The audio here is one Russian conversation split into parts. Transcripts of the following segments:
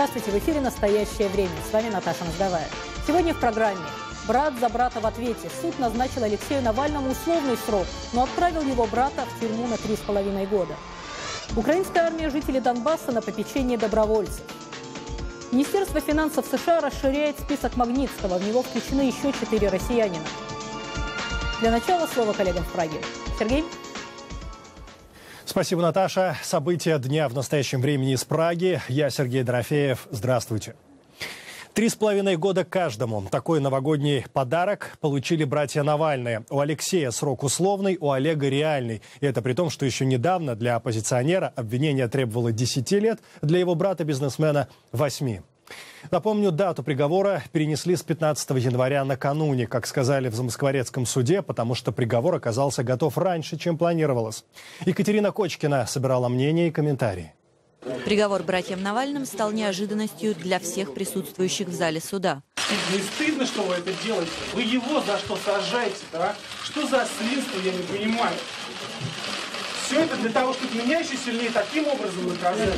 Здравствуйте, в эфире «Настоящее время». С вами Наташа Моздовая. Сегодня в программе «Брат за брата в ответе». Суд назначил Алексею Навальному условный срок, но отправил его брата в тюрьму на 3,5 года. Украинская армия жителей Донбасса на попечении добровольцев. Министерство финансов США расширяет список Магнитского. В него включены еще 4 россиянина. Для начала слово коллегам в Праге. Сергей? Спасибо, Наташа. События дня в настоящем времени из Праги. Я Сергей Дорофеев. Здравствуйте. 3,5 года каждому. Такой новогодний подарок получили братья Навальные. У Алексея срок условный, у Олега реальный. И это при том, что еще недавно для оппозиционера обвинение требовало 10 лет, для его брата-бизнесмена 8. Напомню, дату приговора перенесли с 15 января накануне, как сказали в Замоскворецком суде, потому что приговор оказался готов раньше, чем планировалось. Екатерина Кочкина собирала мнения и комментарии. Приговор братьям Навальным стал неожиданностью для всех присутствующих в зале суда. Не стыдно, что вы это делаете? Вы его за что сажаете, да? Что за свинство, я не понимаю. Все это для того, чтобы меня еще сильнее таким образом наказать.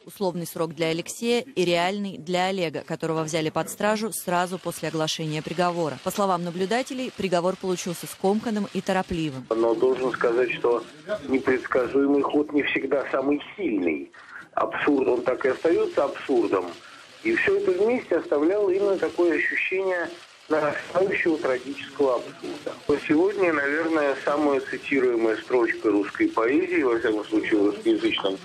Условный срок для Алексея и реальный для Олега, которого взяли под стражу сразу после оглашения приговора. По словам наблюдателей, приговор получился скомканным и торопливым. Но должен сказать, что непредсказуемый ход не всегда самый сильный. Абсурд, он так и остается абсурдом. И все это вместе оставляло именно такое ощущение нарастающего трагического абсурда. Сегодня, наверное, самая цитируемая строчка русской поэзии, во всяком случае в русскоязычном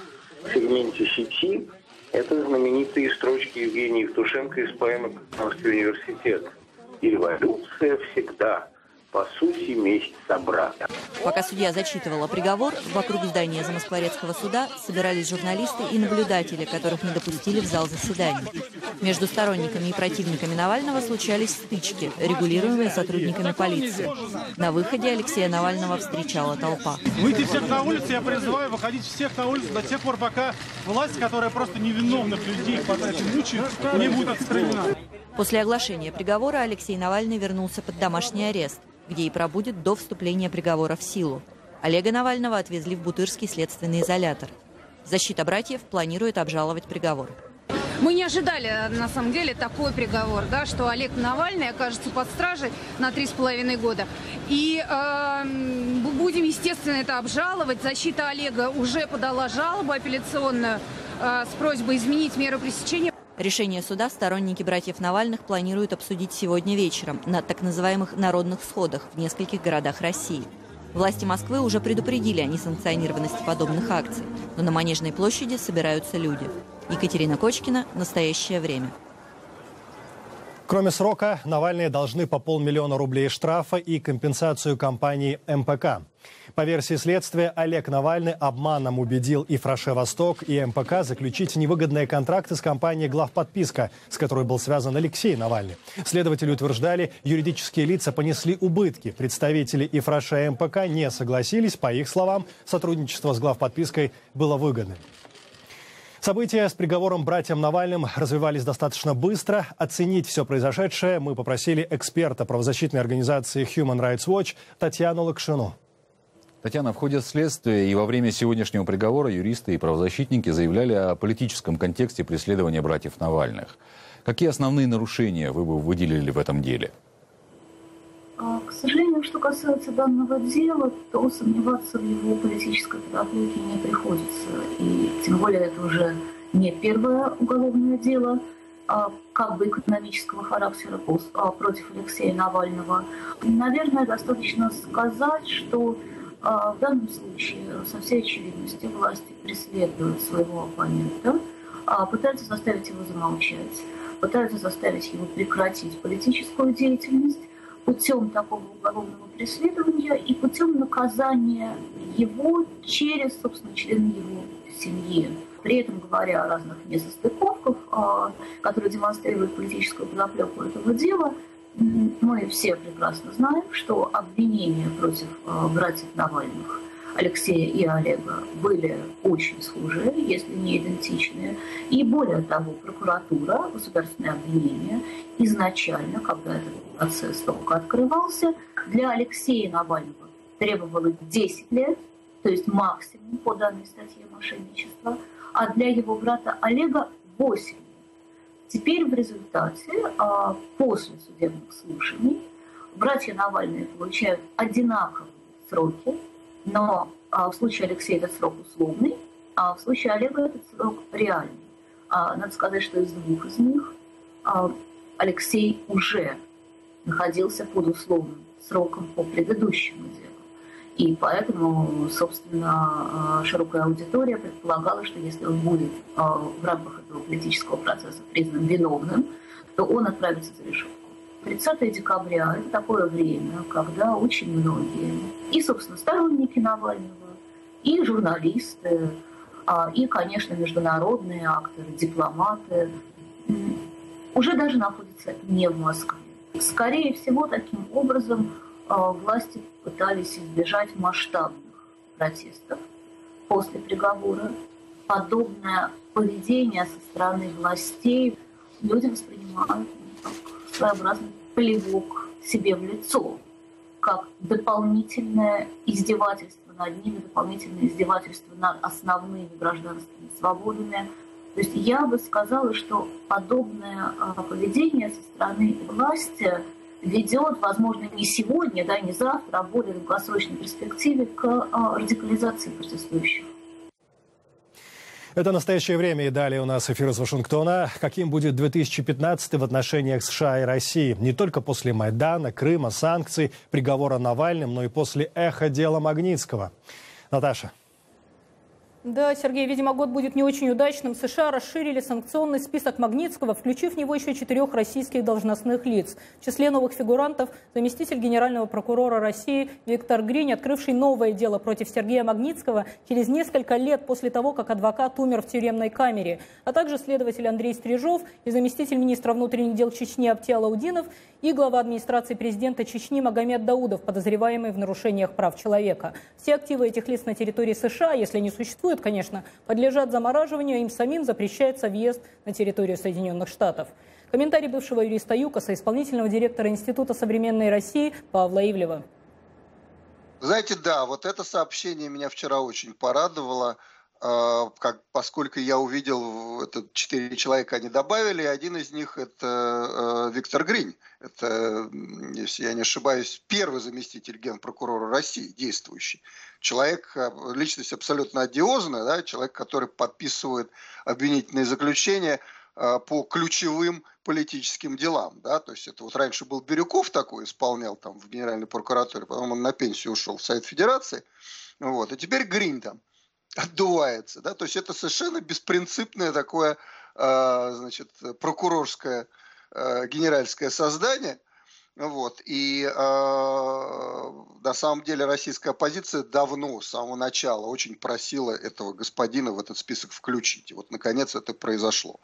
сегменте сети, это знаменитые строчки Евгения Евтушенко из поэмы «Казанский университет». «И революция всегда, по сути, месть собрата». Пока судья зачитывала приговор, вокруг здания Замоскворецкого суда собирались журналисты и наблюдатели, которых не допустили в зал заседаний. Между сторонниками и противниками Навального случались стычки, регулируемые сотрудниками полиции. На выходе Алексея Навального встречала толпа. Выйти всех на улицу, я призываю выходить всех на улицу до тех пор, пока власть, которая просто невиновных людей хватает и мучает, не будет отстранена. После оглашения приговора Алексей Навальный вернулся под домашний арест, где и пробудет до вступления приговора в силу. Олега Навального отвезли в Бутырский следственный изолятор. Защита братьев планирует обжаловать приговор. Мы не ожидали, на самом деле, такой приговор, да, что Олег Навальный окажется под стражей на 3,5 года. И будем, естественно, это обжаловать. Защита Олега уже подала жалобу апелляционную с просьбой изменить меру пресечения. Решение суда сторонники братьев Навальных планируют обсудить сегодня вечером на так называемых народных сходах в нескольких городах России. Власти Москвы уже предупредили о несанкционированности подобных акций, но на Манежной площади собираются люди. Екатерина Кочкина, «Настоящее время». Кроме срока, Навальные должны по 500 000 рублей штрафа и компенсацию компании МПК. По версии следствия, Олег Навальный обманом убедил и Фраше Восток, и МПК заключить невыгодные контракты с компанией «Главподписка», с которой был связан Алексей Навальный. Следователи утверждали, юридические лица понесли убытки. Представители и Фраше, и МПК не согласились. По их словам, сотрудничество с «Главподпиской» было выгодным. События с приговором братьям Навальным развивались достаточно быстро. Оценить все произошедшее мы попросили эксперта правозащитной организации Human Rights Watch Татьяну Лакшину. Татьяна, в ходе следствия и во время сегодняшнего приговора юристы и правозащитники заявляли о политическом контексте преследования братьев Навальных. Какие основные нарушения вы бы выделили в этом деле? К сожалению, что касается данного дела, то сомневаться в его политической подоплеке не приходится. И тем более это уже не первое уголовное дело, как бы экономического характера против Алексея Навального. Наверное, достаточно сказать, что в данном случае со всей очевидностью власти преследуют своего оппонента, пытаются заставить его замолчать, пытаются заставить его прекратить политическую деятельность путем такого уголовного преследования и путем наказания его через, собственно, членов его семьи. При этом говоря о разных несостыковках, которые демонстрируют политическую подоплеку этого дела, мы все прекрасно знаем, что обвинения против братьев Навальных, Алексея и Олега, были очень схожие, если не идентичные. И более того, прокуратура, государственное обвинение, изначально, когда этот процесс только открывался, для Алексея Навального требовалось 10 лет, то есть максимум по данной статье мошенничества, а для его брата Олега 8 лет. Теперь в результате, после судебных слушаний, братья Навальные получают одинаковые сроки, но в случае Алексея этот срок условный, а в случае Олега этот срок реальный. Надо сказать, что из двух из них Алексей уже находился под условным сроком по предыдущему делу. И поэтому, собственно, широкая аудитория предполагала, что если он будет в рамках этого политического процесса признан виновным, то он отправится за решетку. 30 декабря – это такое время, когда очень многие, и, собственно, сторонники Навального, и журналисты, и, конечно, международные акторы, дипломаты, уже даже находятся не в Москве. Скорее всего, таким образом власти пытались избежать масштабных протестов после приговора. Подобное поведение со стороны властей люди воспринимают как своеобразный плевок себе в лицо, как дополнительное издевательство над ними, дополнительное издевательство над основными гражданскими свободами. То есть я бы сказала, что подобное поведение со стороны власти ведет, возможно, не сегодня, да, не завтра, а в более долгосрочной перспективе к радикализации протестующих. Это «Настоящее время», и далее у нас эфир из Вашингтона. Каким будет 2015 в отношениях США и России? Не только после Майдана, Крыма, санкций, приговора Навальным, но и после эхо дела Магнитского. Наташа. Да, Сергей, видимо, год будет не очень удачным. США расширили санкционный список Магнитского, включив в него еще 4 российских должностных лиц. В числе новых фигурантов заместитель генерального прокурора России Виктор Гринь, открывший новое дело против Сергея Магнитского через несколько лет после того, как адвокат умер в тюремной камере, а также следователь Андрей Стрижов и заместитель министра внутренних дел Чечни Абти Алаудинов и глава администрации президента Чечни Магомед Даудов, подозреваемый в нарушениях прав человека. Все активы этих лиц на территории США, если они существуют, конечно, подлежат замораживанию, им самим запрещается въезд на территорию Соединенных Штатов. Комментарий бывшего юриста ЮКОСа, исполнительного директора Института современной России Павла Ивлева. Знаете, да, вот это сообщение меня вчера очень порадовало, поскольку я увидел, 4 человека они добавили, один из них это Виктор Гринь. Это, если я не ошибаюсь, первый заместитель генпрокурора России, действующий. Человек, личность абсолютно одиозная, да, человек, который подписывает обвинительные заключения по ключевым политическим делам. Да? То есть это вот раньше был Бирюков такой, исполнял там в Генеральной прокуратуре, потом он на пенсию ушел в Совет Федерации. Вот. И теперь Гринь там отдувается, да, то есть это совершенно беспринципное такое, значит, прокурорское генеральское создание, вот, и на самом деле российская оппозиция давно, с самого начала, очень просила этого господина в этот список включить, и вот, наконец, это произошло.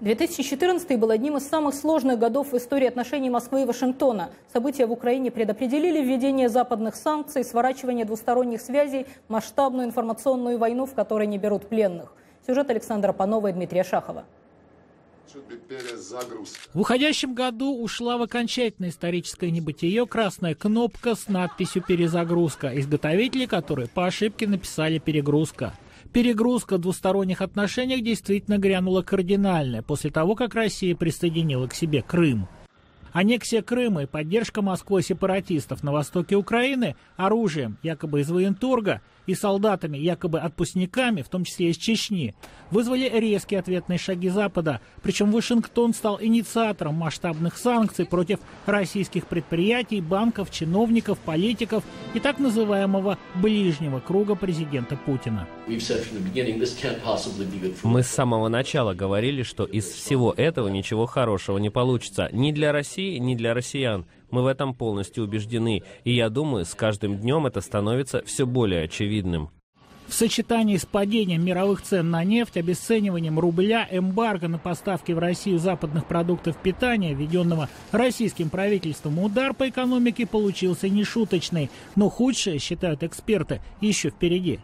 2014 был одним из самых сложных годов в истории отношений Москвы и Вашингтона. События в Украине предопределили введение западных санкций, сворачивание двусторонних связей, масштабную информационную войну, в которой не берут пленных. Сюжет Александра Панова и Дмитрия Шахова. В уходящем году ушла в окончательное историческое небытие красная кнопка с надписью «Перезагрузка», изготовители которой по ошибке написали «Перегрузка». Перегрузка в двусторонних отношениях действительно грянула кардинальная после того, как Россия присоединила к себе Крым. Аннексия Крыма и поддержка Москвой сепаратистов на востоке Украины оружием, якобы из военторга, и солдатами, якобы отпускниками, в том числе из Чечни, вызвали резкие ответные шаги Запада. Причем Вашингтон стал инициатором масштабных санкций против российских предприятий, банков, чиновников, политиков и так называемого ближнего круга президента Путина. Мы с самого начала говорили, что из всего этого ничего хорошего не получится ни для России, ни для россиян. Мы в этом полностью убеждены, и я думаю, с каждым днем это становится все более очевидным. В сочетании с падением мировых цен на нефть, обесцениванием рубля, эмбарго на поставки в Россию западных продуктов питания, введенного российским правительством, удар по экономике получился нешуточный. Но худшее, считают эксперты, еще впереди.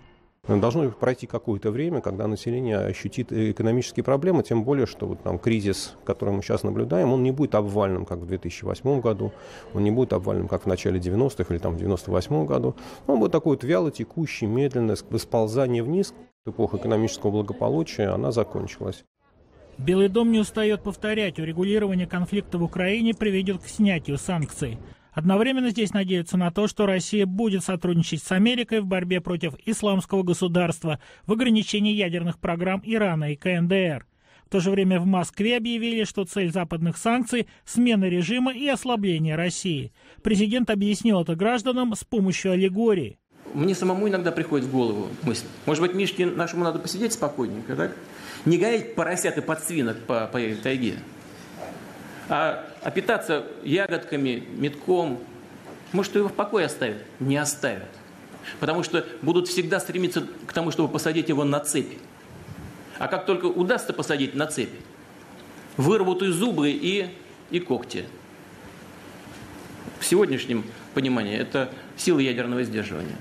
Должно пройти какое-то время, когда население ощутит экономические проблемы, тем более, что вот там кризис, который мы сейчас наблюдаем, он не будет обвальным, как в 2008 году, он не будет обвальным, как в начале 90-х или там в 98 году. Он будет такой вот вяло текущий, медленное сползание вниз. Эпоха экономического благополучия, она закончилась. Белый дом не устает повторять, урегулирование конфликта в Украине приведет к снятию санкций. Одновременно здесь надеются на то, что Россия будет сотрудничать с Америкой в борьбе против исламского государства, в ограничении ядерных программ Ирана и КНДР. В то же время в Москве объявили, что цель западных санкций – смена режима и ослабление России. Президент объяснил это гражданам с помощью аллегории. Мне самому иногда приходит в голову мысль. Может быть, Мишке нашему надо посидеть спокойненько, так? Не гореть поросят и подсвинок по тайге, а питаться ягодками, метком. Может, его в покое оставят? Не оставят. Потому что будут всегда стремиться к тому, чтобы посадить его на цепь. А как только удастся посадить на цепь, вырвут и зубы, и когти. В сегодняшнем понимании это сила ядерного сдерживания.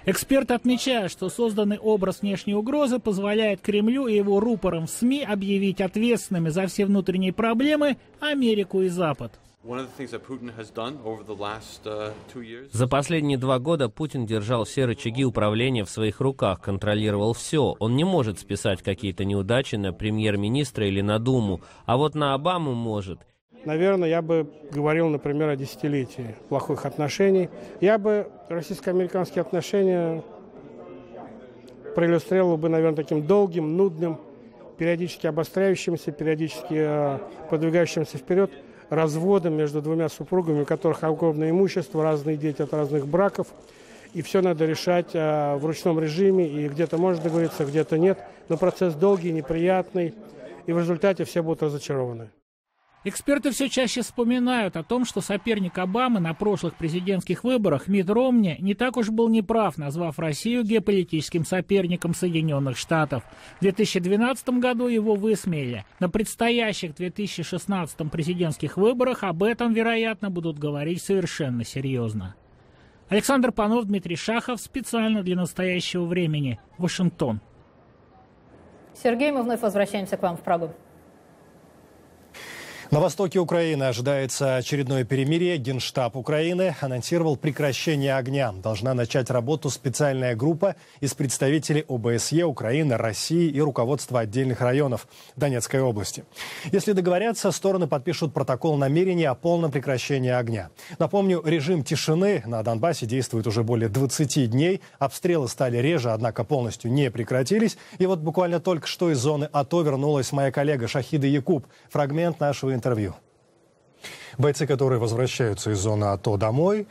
Эксперты отмечают, что созданный образ внешней угрозы позволяет Кремлю и его рупорам в СМИ объявить ответственными за все внутренние проблемы Америку и Запад. За последние 2 года Путин держал все рычаги управления в своих руках, контролировал все. Он не может списать какие-то неудачи на премьер-министра или на Думу, а вот на Обаму может. Наверное, я бы говорил, например, о десятилетии плохих отношений. Я бы российско-американские отношения проиллюстрировал бы, наверное, таким долгим, нудным, периодически обостряющимся, периодически продвигающимся вперед разводом между двумя супругами, у которых огромное имущество, разные дети от разных браков. И все надо решать в ручном режиме, и где-то можно договориться, где-то нет. Но процесс долгий, неприятный, и в результате все будут разочарованы. Эксперты все чаще вспоминают о том, что соперник Обамы на прошлых президентских выборах Митт Ромни не так уж был неправ, назвав Россию геополитическим соперником Соединенных Штатов. В 2012 году его высмеяли. На предстоящих 2016 президентских выборах об этом, вероятно, будут говорить совершенно серьезно. Александр Панов, Дмитрий Шахов. Специально для настоящего времени. Вашингтон. Сергей, мы вновь возвращаемся к вам в Прагу. На востоке Украины ожидается очередное перемирие. Генштаб Украины анонсировал прекращение огня. Должна начать работу специальная группа из представителей ОБСЕ, Украины, России и руководства отдельных районов Донецкой области. Если договорятся, стороны подпишут протокол намерения о полном прекращении огня. Напомню, режим тишины на Донбассе действует уже более 20 дней. Обстрелы стали реже, однако полностью не прекратились. И вот буквально только что из зоны АТО вернулась моя коллега Шахида Якуб. Фрагмент нашего интервью. Бойцы, которые возвращаются из зоны АТО домой,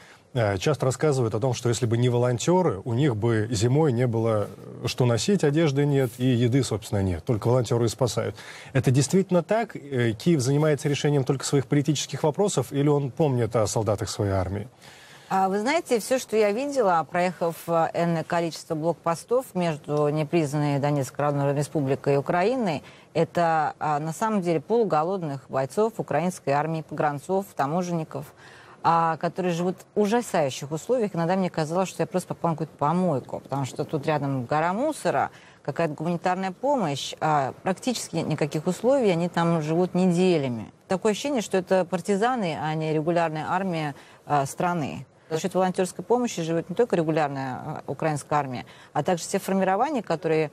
часто рассказывают о том, что если бы не волонтеры, у них бы зимой не было что носить, одежды нет и еды, собственно, нет. Только волонтеры и спасают. Это действительно так? Киев занимается решением только своих политических вопросов или он помнит о солдатах своей армии? Вы знаете, все, что я видела, проехав энное количество блокпостов между непризнанной Донецкой Народной Республикой и Украиной, это на самом деле полуголодных бойцов украинской армии, погранцов, таможенников, которые живут в ужасающих условиях. Иногда мне казалось, что я просто попала на какую-то помойку, потому что тут рядом гора мусора, какая-то гуманитарная помощь, практически никаких условий, они там живут неделями. Такое ощущение, что это партизаны, а не регулярная армия страны. За счет волонтерской помощи живет не только регулярная украинская армия, а также все формирования, которые,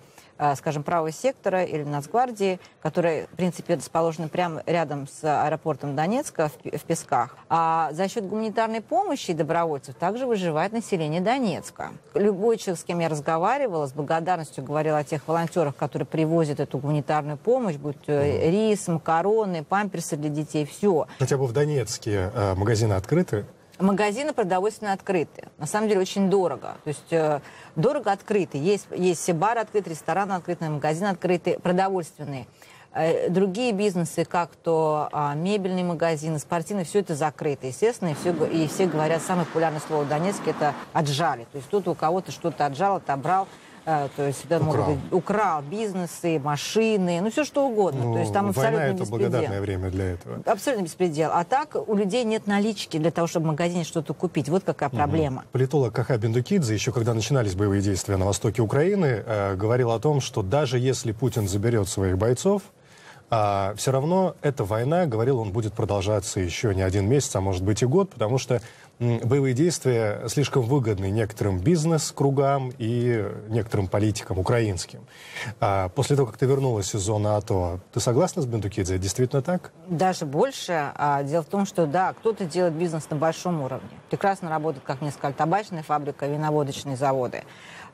скажем, правого сектора или Нацгвардии, которые, в принципе, расположены прямо рядом с аэропортом Донецка в Песках. А за счет гуманитарной помощи и добровольцев также выживает население Донецка. Любой человек, с кем я разговаривала, с благодарностью говорила о тех волонтерах, которые привозят эту гуманитарную помощь, будь то рис, макароны, памперсы для детей, все. Хотя бы в Донецке магазины открыты? Магазины продовольственные открыты. На самом деле очень дорого. То есть дорого открыты. Есть все бары открыты, рестораны открыты, магазины открыты, продовольственные. Другие бизнесы, как то мебельные магазины, спортивные, все это закрыто. Естественно, и все говорят, самое популярное слово в Донецке – это «отжали». То есть кто-то у кого-то что-то отжал, отобрал. То есть это могут быть, украл бизнесы, машины, ну все что угодно. То есть там абсолютно война — это беспредел. благодатное время для этого. Абсолютно беспредел. А так у людей нет налички для того, чтобы в магазине что-то купить. Вот какая проблема. Политолог Каха Бендукидзе, еще когда начинались боевые действия на востоке Украины, говорил о том, что даже если Путин заберет своих бойцов, все равно эта война, говорил он, будет продолжаться еще не 1 месяц, а может быть и год, потому что боевые действия слишком выгодны некоторым бизнес-кругам и некоторым политикам украинским. После того, как ты вернулась из зоны АТО, ты согласна с Бендукидзе? Действительно так? Даже больше. Дело в том, что да, кто-то делает бизнес на большом уровне. Прекрасно работает, как мне сказали, табачная фабрика, виноводочные заводы.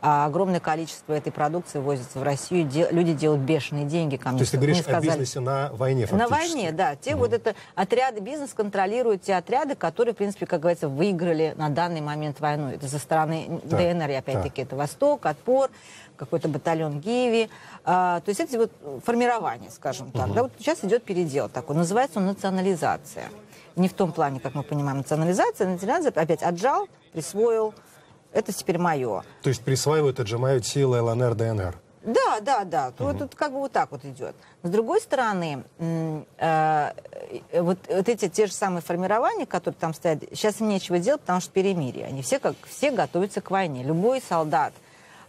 Огромное количество этой продукции возится в Россию. Люди делают бешеные деньги. То есть ты говоришь о бизнесе на войне фактически? На войне, да. Вот это отряды, бизнес контролирует те отряды, которые, в принципе, как говорится, выиграли на данный момент войну. Это со стороны ДНР, и опять-таки это Восток, Отпор, какой-то батальон Гиви. То есть это вот формирование, скажем так. Да, вот сейчас идет передел такой. Называется он национализация. Не в том плане, как мы понимаем, национализация. Опять отжал, присвоил. Это теперь мое. То есть присваивают, отжимают силы ЛНР, ДНР? Да. Тут как бы вот так вот идет. С другой стороны, вот эти те же самые формирования, которые там стоят, сейчас им нечего делать, потому что перемирие. Они все готовятся к войне. Любой солдат,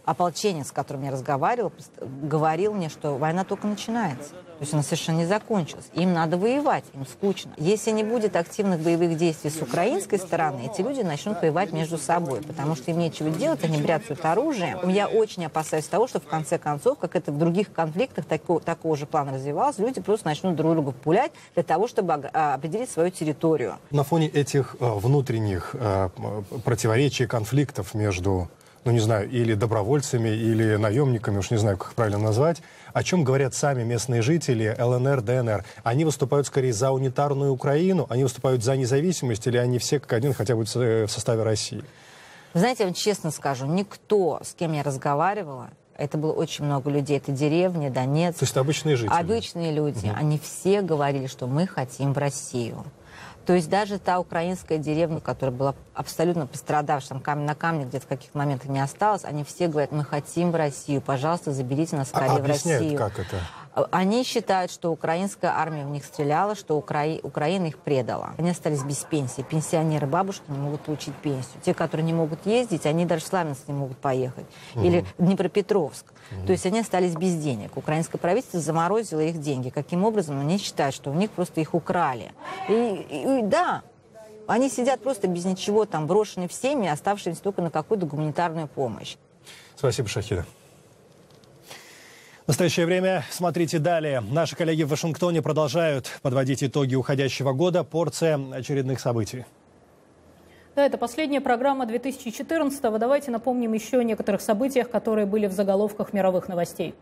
ополченец, с которым я разговаривала, говорил мне, что война только начинается. То есть она совершенно не закончилась. Им надо воевать, им скучно. Если не будет активных боевых действий с украинской стороны, эти люди начнут воевать между собой, потому что им нечего делать, они бряцают оружием. Я очень опасаюсь того, что в конце концов, как это в других конфликтах такого же плана развивалось, люди просто начнут друг друга пулять для того, чтобы определить свою территорию. На фоне этих внутренних противоречий, конфликтов между, ну не знаю, или добровольцами, или наемниками, уж не знаю, как их правильно назвать, о чем говорят сами местные жители ЛНР, ДНР? Они выступают скорее за унитарную Украину, они выступают за независимость, или они все как один хотя бы в составе России? Знаете, я вам честно скажу, никто, с кем я разговаривала, это было очень много людей, это деревни, Донецк. То есть обычные жители? Обычные люди, они все говорили, что мы хотим в Россию. То есть даже та украинская деревня, которая была абсолютно пострадавшая, там камень на камне где-то в каких-то моментах не осталось, они все говорят, мы хотим в Россию, пожалуйста, заберите нас скорее в Россию. Как это? Они считают, что украинская армия в них стреляла, что Украина их предала. Они остались без пенсии. Пенсионеры, бабушки не могут получить пенсию. Те, которые не могут ездить, они даже в Славянск не могут поехать. Или в Днепропетровск. То есть они остались без денег. Украинское правительство заморозило их деньги. Каким образом? Они считают, что у них просто их украли. И да, они сидят просто без ничего, там, брошенные в семьи, оставшиеся только на какую-то гуманитарную помощь. Спасибо, Шахида. В настоящее время смотрите далее. Наши коллеги в Вашингтоне продолжают подводить итоги уходящего года. Порция очередных событий. Да, это последняя программа 2014-го. Давайте напомним еще о некоторых событиях, которые были в заголовках мировых новостей.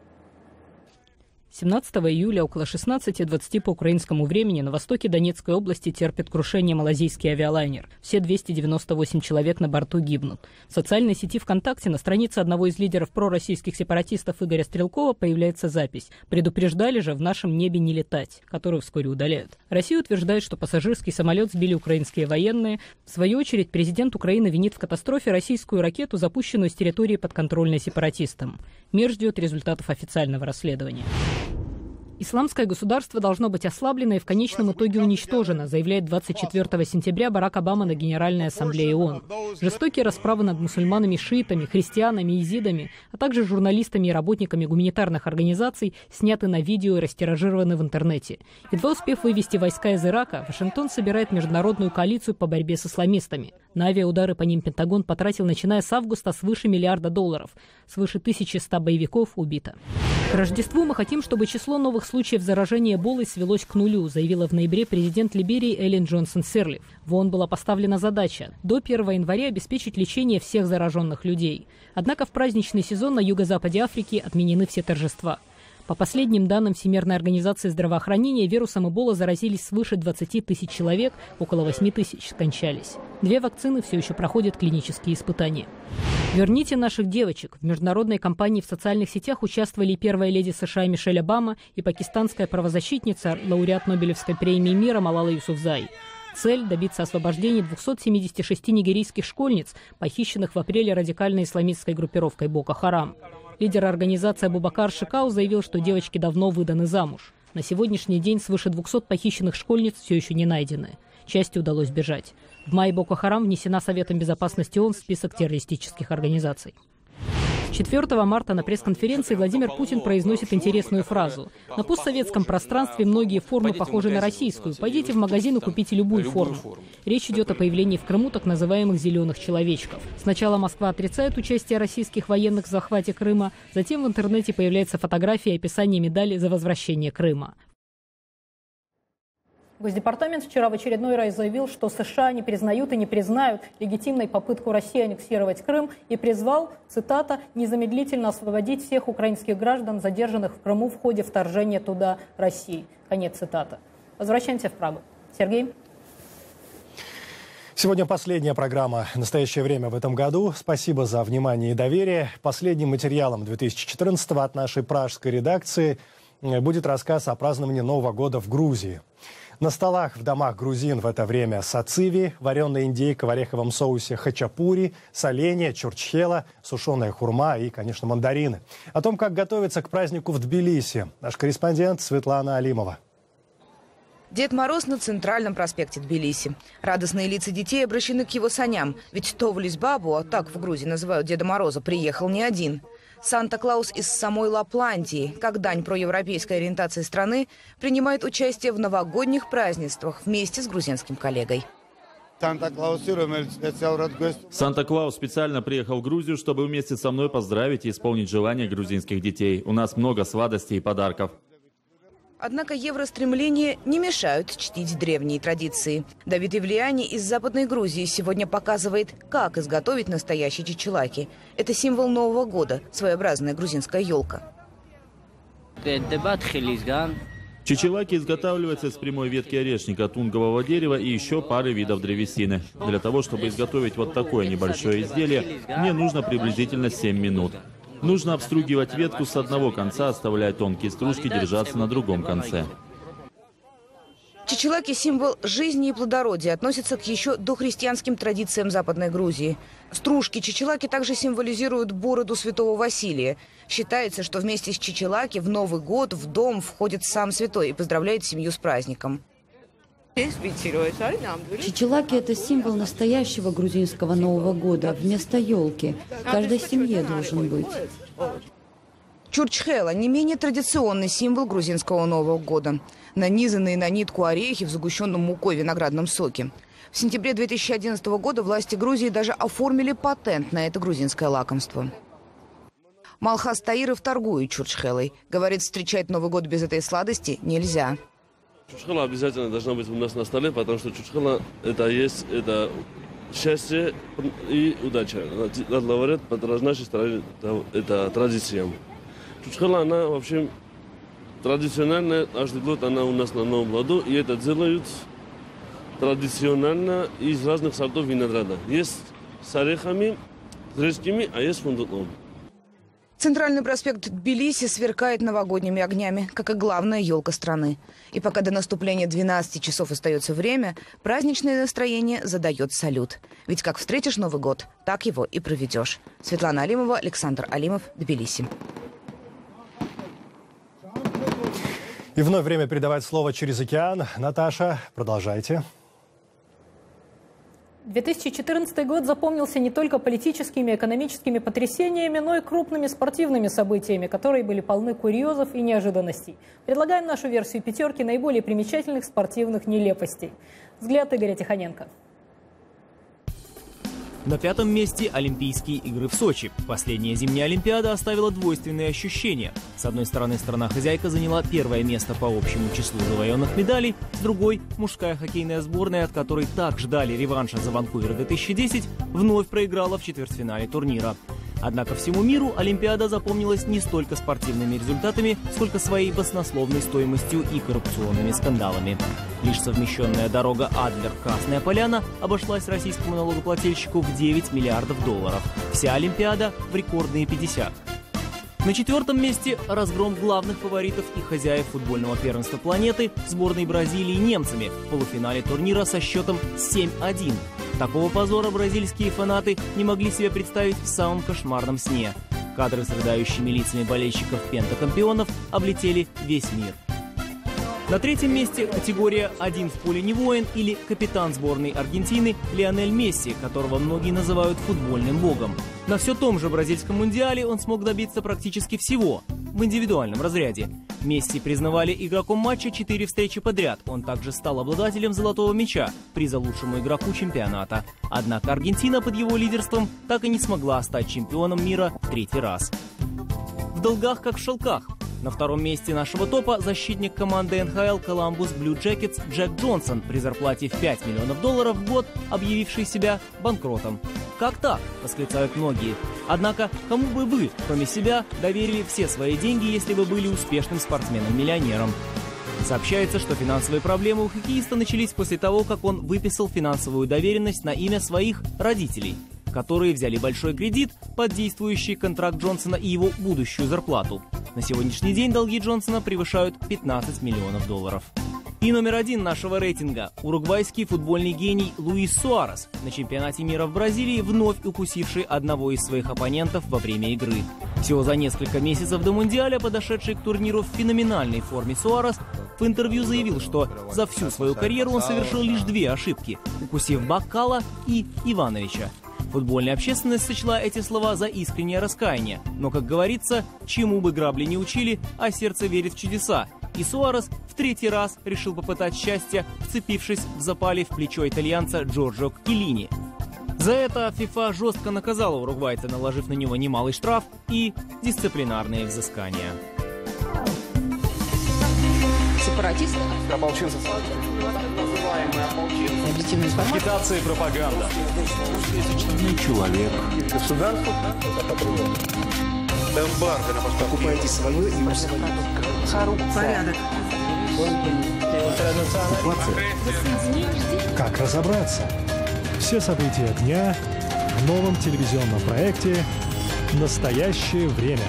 17 июля около 16:20 по украинскому времени на востоке Донецкой области терпит крушение малазийский авиалайнер. Все 298 человек на борту гибнут. В социальной сети ВКонтакте на странице одного из лидеров пророссийских сепаратистов Игоря Стрелкова появляется запись «Предупреждали же в нашем небе не летать», которую вскоре удаляют. Россия утверждает, что пассажирский самолет сбили украинские военные. В свою очередь президент Украины винит в катастрофе российскую ракету, запущенную с территории подконтрольной сепаратистам. Мир ждет результатов официального расследования. Исламское государство должно быть ослаблено и в конечном итоге уничтожено, заявляет 24 сентября Барак Обама на Генеральной Ассамблее ООН. Жестокие расправы над мусульманами-шиитами, христианами, изидами, а также журналистами и работниками гуманитарных организаций сняты на видео и растиражированы в интернете. Едва успев вывести войска из Ирака, Вашингтон собирает международную коалицию по борьбе с исламистами. На авиаудары по ним Пентагон потратил, начиная с августа, свыше $1 миллиарда. Свыше 1100 боевиков убито. К Рождеству мы хотим, чтобы число новых случаев заражения Эболой свелось к нулю, заявила в ноябре президент Либерии Эллен Джонсон Сирлиф. В ООН была поставлена задача до 1 января обеспечить лечение всех зараженных людей. Однако в праздничный сезон на юго-западе Африки отменены все торжества. По последним данным Всемирной организации здравоохранения, вирусом Эбола заразились свыше 20 тысяч человек, около 8 тысяч скончались. 2 вакцины все еще проходят клинические испытания. «Верните наших девочек». В международной кампании в социальных сетях участвовали первая леди США Мишель Обама и пакистанская правозащитница, лауреат Нобелевской премии мира Малала Юсуфзай. Цель – добиться освобождения 276 нигерийских школьниц, похищенных в апреле радикальной исламистской группировкой Боко Харам. Лидер организации Абубакар Шикау заявил, что девочки давно выданы замуж. На сегодняшний день свыше 200 похищенных школьниц все еще не найдены. Части удалось бежать. В мае Боко Харам внесена Советом Безопасности ООН в список террористических организаций. 4 марта на пресс-конференции Владимир Путин произносит интересную фразу. На постсоветском пространстве многие формы похожи на российскую. Пойдите в магазин и купите любую форму. Речь идет о появлении в Крыму так называемых «зеленых человечков». Сначала Москва отрицает участие российских военных в захвате Крыма, затем в интернете появляется фотография и описание медали за возвращение Крыма. Госдепартамент вчера в очередной раз заявил, что США не признают и не признают легитимной попытку России аннексировать Крым и призвал, цитата, «незамедлительно освободить всех украинских граждан, задержанных в Крыму в ходе вторжения туда России». Конец цитаты. Возвращаемся в Прагу. Сергей? Сегодня последняя программа «Настоящее время» в этом году. Спасибо за внимание и доверие. Последним материалом 2014-го от нашей пражской редакции будет рассказ о праздновании Нового года в Грузии. На столах в домах грузин в это время сациви, вареная индейка в ореховом соусе хачапури, соленья, чурчхела, сушеная хурма и, конечно, мандарины. О том, как готовиться к празднику в Тбилиси, наш корреспондент Светлана Алимова. Дед Мороз на центральном проспекте Тбилиси. Радостные лица детей обращены к его саням. Ведь Товлис Бабу, а так в Грузии называют Деда Мороза, приехал не один. Санта-Клаус из самой Лапландии, как дань проевропейской ориентации страны, принимает участие в новогодних празднествах вместе с грузинским коллегой. Санта-Клаус специально приехал в Грузию, чтобы вместе со мной поздравить и исполнить желания грузинских детей. У нас много сладостей и подарков. Однако евростремления не мешают чтить древние традиции. Давид Евлиани из Западной Грузии сегодня показывает, как изготовить настоящий чичилаки. Это символ Нового года, своеобразная грузинская елка. Чичилаки изготавливается из прямой ветки орешника, тунгового дерева и еще пары видов древесины. Для того, чтобы изготовить вот такое небольшое изделие, мне нужно приблизительно 7 минут. Нужно обстругивать ветку с одного конца, оставляя тонкие стружки держаться на другом конце. Чичилаки – символ жизни и плодородия, относится к еще дохристианским традициям Западной Грузии. Стружки чичилаки также символизируют бороду святого Василия. Считается, что вместе с чичилаки в Новый год в дом входит сам святой и поздравляет семью с праздником. Чичилаки – это символ настоящего грузинского Нового года. Вместо елки. В каждой семье должен быть. Чурчхела – не менее традиционный символ грузинского Нового года. Нанизанные на нитку орехи в загущенном мукой виноградном соке. В сентябре 2011 года власти Грузии даже оформили патент на это грузинское лакомство. Малхас Таиров торгует чурчхелой. Говорит, встречать Новый год без этой сладости нельзя. Чурчхела обязательно должна быть у нас на столе, потому что чурчхела это счастье и удача. Говорят, по нашей стране это традиция. Чурчхела, она вообще традиционная, каждый год она у нас на Новом году, и это делают традиционно из разных сортов винограда. Есть с орехами, с грецкими, а есть с фундуком. Центральный проспект Тбилиси сверкает новогодними огнями, как и главная елка страны. И пока до наступления 12 часов остается время, праздничное настроение задает салют. Ведь как встретишь Новый год, так его и проведешь. Светлана Алимова, Александр Алимов, Тбилиси. И вновь время передавать слово через океан. Наташа, продолжайте. 2014 год запомнился не только политическими и экономическими потрясениями, но и крупными спортивными событиями, которые были полны курьезов и неожиданностей. Предлагаем нашу версию пятерки наиболее примечательных спортивных нелепостей. Взгляд Игоря Тихоненко. На пятом месте Олимпийские игры в Сочи. Последняя зимняя Олимпиада оставила двойственные ощущения. С одной стороны, страна-хозяйка заняла первое место по общему числу завоеванных медалей, с другой – мужская хоккейная сборная, от которой так ждали реванша за Ванкувер 2010, вновь проиграла в четвертьфинале турнира. Однако всему миру Олимпиада запомнилась не столько спортивными результатами, сколько своей баснословной стоимостью и коррупционными скандалами. Лишь совмещенная дорога Адлер-Красная Поляна обошлась российскому налогоплательщику в 9 миллиардов долларов. Вся Олимпиада в рекордные 50. На четвертом месте разгром главных фаворитов и хозяев футбольного первенства планеты сборной Бразилии немцами в полуфинале турнира со счетом 7-1. Такого позора бразильские фанаты не могли себе представить в самом кошмарном сне. Кадры с рыдающими лицами болельщиков пентакампионов облетели весь мир. На третьем месте категория «Один в поле не воин» или капитан сборной Аргентины Лионель Месси, которого многие называют футбольным богом. На все том же бразильском мундиале он смог добиться практически всего в индивидуальном разряде. Месси признавали игроком матча 4 встречи подряд. Он также стал обладателем золотого мяча, приза лучшему игроку чемпионата. Однако Аргентина под его лидерством так и не смогла стать чемпионом мира в третий раз. В долгах как в шелках. На втором месте нашего топа защитник команды НХЛ Columbus Blue Jackets Джек Джонсон при зарплате в $5 миллионов в год, объявивший себя банкротом. «Как так?» – восклицают многие. Однако, кому бы вы, кроме себя, доверили все свои деньги, если бы были успешным спортсменом-миллионером? Сообщается, что финансовые проблемы у хоккеиста начались после того, как он выписал финансовую доверенность на имя своих родителей, которые взяли большой кредит под действующий контракт Джонсона и его будущую зарплату. На сегодняшний день долги Джонсона превышают $15 миллионов. И номер один нашего рейтинга – уругвайский футбольный гений Луис Суарес, на чемпионате мира в Бразилии вновь укусивший одного из своих оппонентов во время игры. Всего за несколько месяцев до Мундиаля подошедший к турниру в феноменальной форме Суарес в интервью заявил, что за всю свою карьеру он совершил лишь 2 ошибки – укусив Баккала и Ивановича. Футбольная общественность сочла эти слова за искреннее раскаяние. Но, как говорится, чему бы грабли не учили, а сердце верит в чудеса. И Суарес в третий раз решил попытать счастье, вцепившись в запале в плечо итальянца Джорджо Кхелини. За это ФИФА жестко наказала уругвайца, наложив на него немалый штраф и дисциплинарные взыскания. Сепаратисты? Ополченцы. Агитация и пропаганда. Человек. Государство. Эмбарго на поставку. Покупайте свое и Коррупция. Порядок. Как разобраться? Все события дня в новом телевизионном проекте «Настоящее время».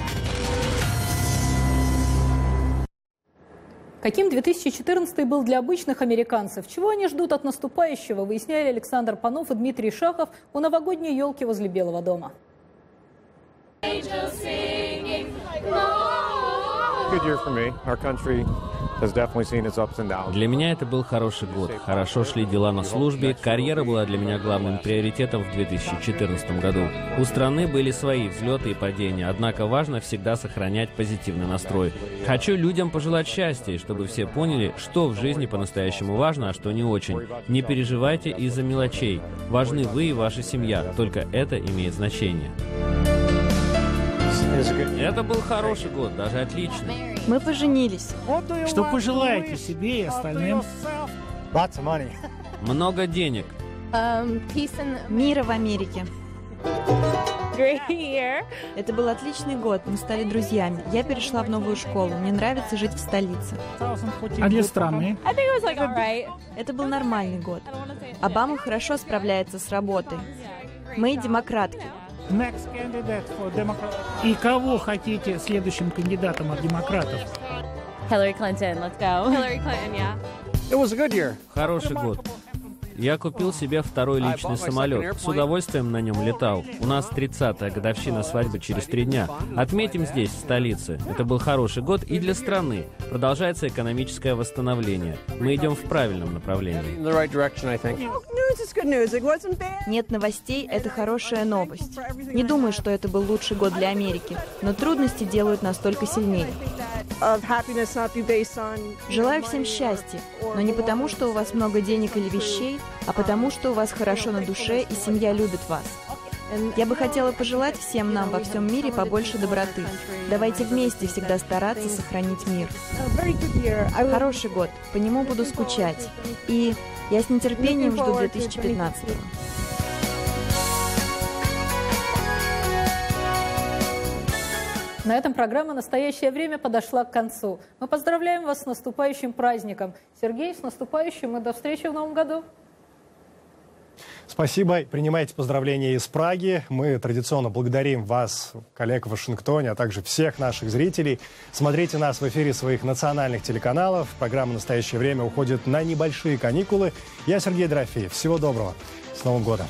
Каким 2014 был для обычных американцев? Чего они ждут от наступающего, выясняли Александр Панов и Дмитрий Шахов у новогодней елки возле Белого дома. Для меня это был хороший год. Хорошо шли дела на службе. Карьера была для меня главным приоритетом в 2014 году. У страны были свои взлеты и падения, однако важно всегда сохранять позитивный настрой. Хочу людям пожелать счастья, и чтобы все поняли, что в жизни по-настоящему важно, а что не очень. Не переживайте из-за мелочей. Важны вы и ваша семья. Только это имеет значение. Это был хороший год, даже отличный. Мы поженились. Что пожелаете себе и остальным? Много денег. Мира в Америке. Это был отличный год, мы стали друзьями. Я перешла в новую школу, мне нравится жить в столице. А для страны? Это был нормальный год. Обама хорошо справляется с работой. Мы демократки. И кого хотите следующим кандидатом от демократов? Hillary Clinton, let's go. Hillary Clinton, yeah. It was a good year. Хороший год. Я купил себе второй личный самолет. С удовольствием на нем летал. У нас 30-я годовщина свадьбы через 3 дня. Отметим здесь, в столице. Это был хороший год и для страны. Продолжается экономическое восстановление. Мы идем в правильном направлении. Нет новостей – это хорошая новость. Не думаю, что это был лучший год для Америки, но трудности делают нас только сильнее. Желаю всем счастья, но не потому, что у вас много денег или вещей, а потому, что у вас хорошо на душе и семья любит вас. Я бы хотела пожелать всем нам во всем мире побольше доброты. Давайте вместе всегда стараться сохранить мир. Хороший год, по нему буду скучать. И я с нетерпением жду 2015-го. На этом программа «Настоящее время» подошла к концу. Мы поздравляем вас с наступающим праздником. Сергей, с наступающим и до встречи в Новом году. Спасибо. Принимайте поздравления из Праги. Мы традиционно благодарим вас, коллег в Вашингтоне, а также всех наших зрителей. Смотрите нас в эфире своих национальных телеканалов. Программа «Настоящее время» уходит на небольшие каникулы. Я Сергей Дорофеев. Всего доброго. С Новым годом.